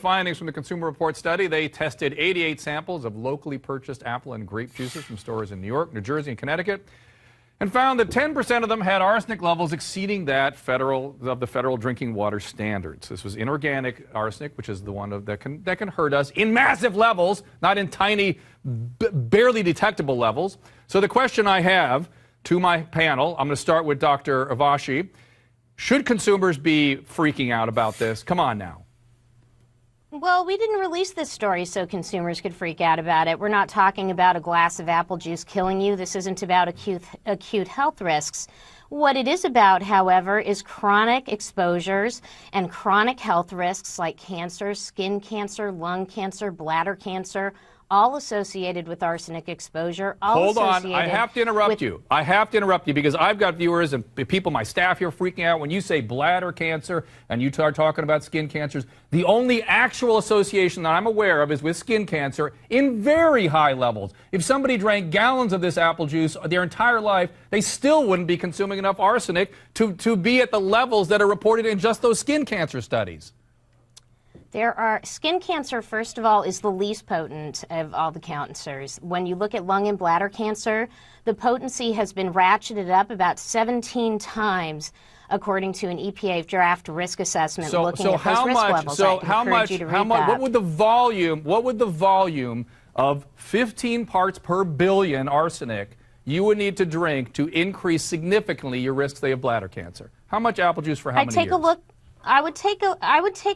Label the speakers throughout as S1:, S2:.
S1: Findings from the Consumer Report study. They tested 88 samples of locally purchased apple and grape juices from stores in New York, New Jersey, and Connecticut, and found that 10% of them had arsenic levels exceeding that of the federal drinking water standards. This was inorganic arsenic, which is the one that can hurt us in massive levels, not in tiny, barely detectable levels. So the question I have to my panel, I'm going to start with Dr. Avashi. Should consumers be freaking out about this? Come on now.
S2: Well, we didn't release this story so consumers could freak out about it. We're not talking about a glass of apple juice killing you. This isn't about acute health risks. What it is about, however, is chronic exposures and chronic health risks like cancer, skin cancer, lung cancer, bladder cancer, all associated with arsenic exposure.
S1: Hold on, I have to interrupt you. I have to interrupt you because I've got viewers and people, my staff here, freaking out when you say bladder cancer and you start talking about skin cancers. The only actual association that I'm aware of is with skin cancer in very high levels. If somebody drank gallons of this apple juice their entire life, they still wouldn't be consuming enough arsenic to be at the levels that are reported in just those skin cancer studies.
S2: Skin cancer, first of all, is the least potent of all the cancers. When you look at lung and bladder cancer, the potency has been ratcheted up about 17 times according to an EPA draft risk assessment looking at those risk levels.
S1: What would the volume of 15 parts per billion arsenic you would need to drink to increase significantly your risk, say, of bladder cancer? How much apple juice for how many years?
S2: I would take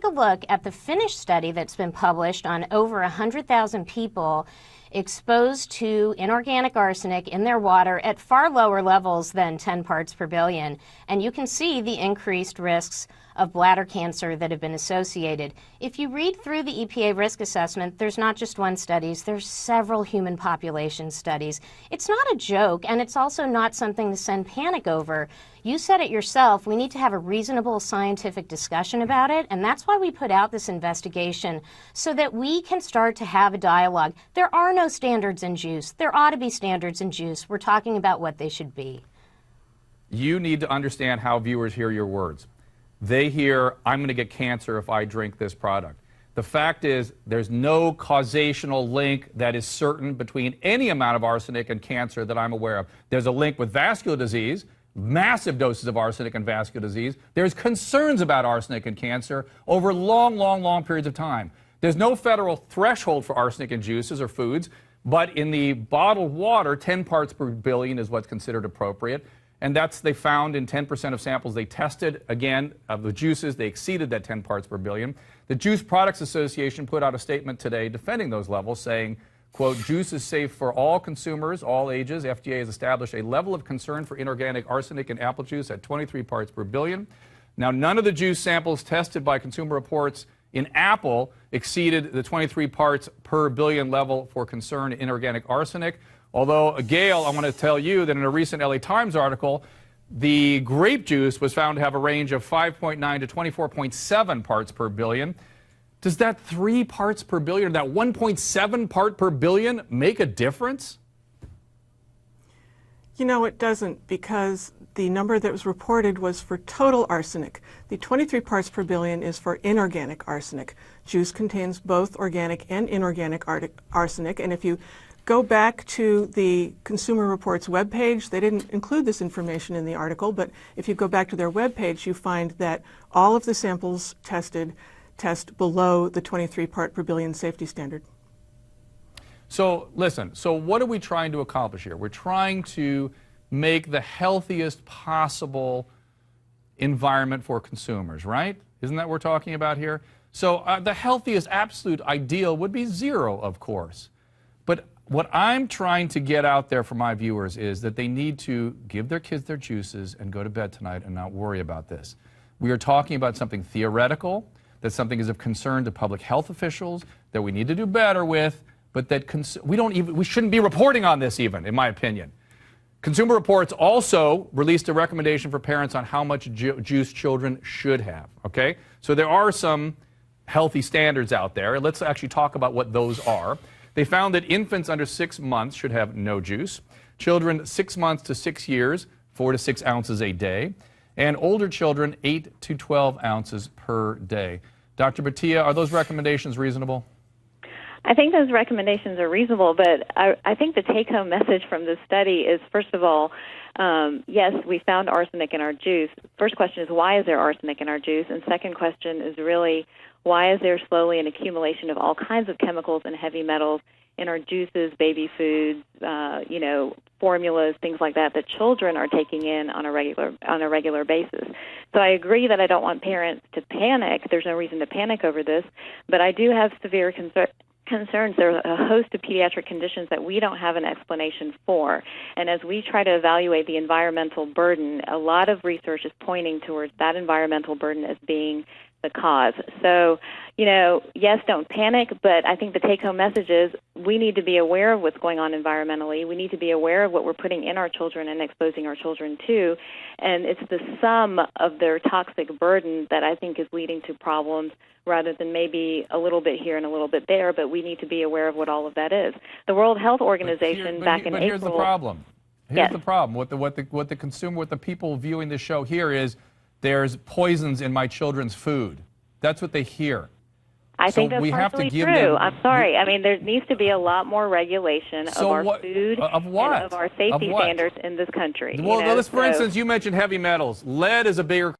S2: a look at the Finnish study that's been published on over 100,000 people exposed to inorganic arsenic in their water at far lower levels than 10 parts per billion. And you can see the increased risks of bladder cancer that have been associated. If you read through the EPA risk assessment, there's not just one study, there's several human population studies. It's not a joke, and it's also not something to send panic over. You said it yourself, we need to have a reasonable scientific discussion about it, and that's why we put out this investigation, so that we can start to have a dialogue. There are no standards in juice. There ought to be standards in juice. We're talking about what they should be.
S1: You need to understand how viewers hear your words. They hear, I'm going to get cancer if I drink this product. The fact is, there's no causational link that is certain between any amount of arsenic and cancer that I'm aware of. There's a link with vascular disease, massive doses of arsenic and vascular disease. There's concerns about arsenic and cancer over long periods of time. There's no federal threshold for arsenic in juices or foods, but in the bottled water, 10 parts per billion is what's considered appropriate. And they found in 10% of samples they tested, again, of the juices, they exceeded that 10 parts per billion. The Juice Products Association put out a statement today defending those levels, saying, quote, juice is safe for all consumers, all ages. FDA has established a level of concern for inorganic arsenic in apple juice at 23 parts per billion. Now, none of the juice samples tested by Consumer Reports in apple exceeded the 23 parts per billion level for concern in inorganic arsenic. Although, Gail, I want to tell you that in a recent LA Times article, the grape juice was found to have a range of 5.9 to 24.7 parts per billion. Does that 3 parts per billion, or that 1.7 part per billion, make a difference?
S3: You know, it doesn't, because the number that was reported was for total arsenic. The 23 parts per billion is for inorganic arsenic. Juice contains both organic and inorganic arsenic, and if you go back to the Consumer Reports webpage, they didn't include this information in the article, but if you go back to their webpage, you find that all of the samples tested test below the 23 part per billion safety standard.
S1: So listen, so what are we trying to accomplish here? We're trying to make the healthiest possible environment for consumers, right? Isn't that what we're talking about here? So the healthiest absolute ideal would be 0, of course. But what I'm trying to get out there for my viewers is that they need to give their kids their juices and go to bed tonight and not worry about this. We are talking about something theoretical, that something is of concern to public health officials, that we need to do better with, but that we shouldn't be reporting on this even, in my opinion. Consumer Reports also released a recommendation for parents on how much juice children should have, okay? So there are some healthy standards out there. Let's actually talk about what those are. They found that infants under 6 months should have no juice. Children 6 months to 6 years, 4 to 6 ounces a day. And older children, 8 to 12 ounces per day. Dr. Batia, are those recommendations reasonable?
S4: I think those recommendations are reasonable, but I think the take-home message from this study is, first of all, yes, we found arsenic in our juice. First question is, why is there arsenic in our juice? And second question is really, why is there slowly an accumulation of all kinds of chemicals and heavy metals in our juices, baby foods, formulas, things like that children are taking in on a regular basis. So I agree that I don't want parents to panic. There's no reason to panic over this, but I do have severe concerns. There are a host of pediatric conditions that we don't have an explanation for. And as we try to evaluate the environmental burden, a lot of research is pointing towards that environmental burden as being the cause. So, yes, don't panic, but I think the take-home message is we need to be aware of what's going on environmentally. We need to be aware of what we're putting in our children and exposing our children to. And it's the sum of their toxic burden that I think is leading to problems rather than maybe a little bit here and a little bit there, but we need to be aware of what all of that is. The World Health Organization back in April...
S1: But here's the problem.
S4: Yes.
S1: The problem. What the people viewing the show hear is there's poisons in my children's food. That's what they hear.
S4: I think that's partially true. I'm sorry. I mean, there needs to be a lot more regulation of our food
S1: of what?
S4: And of our safety standards in this country.
S1: Well, for instance, you mentioned heavy metals. Lead is a bigger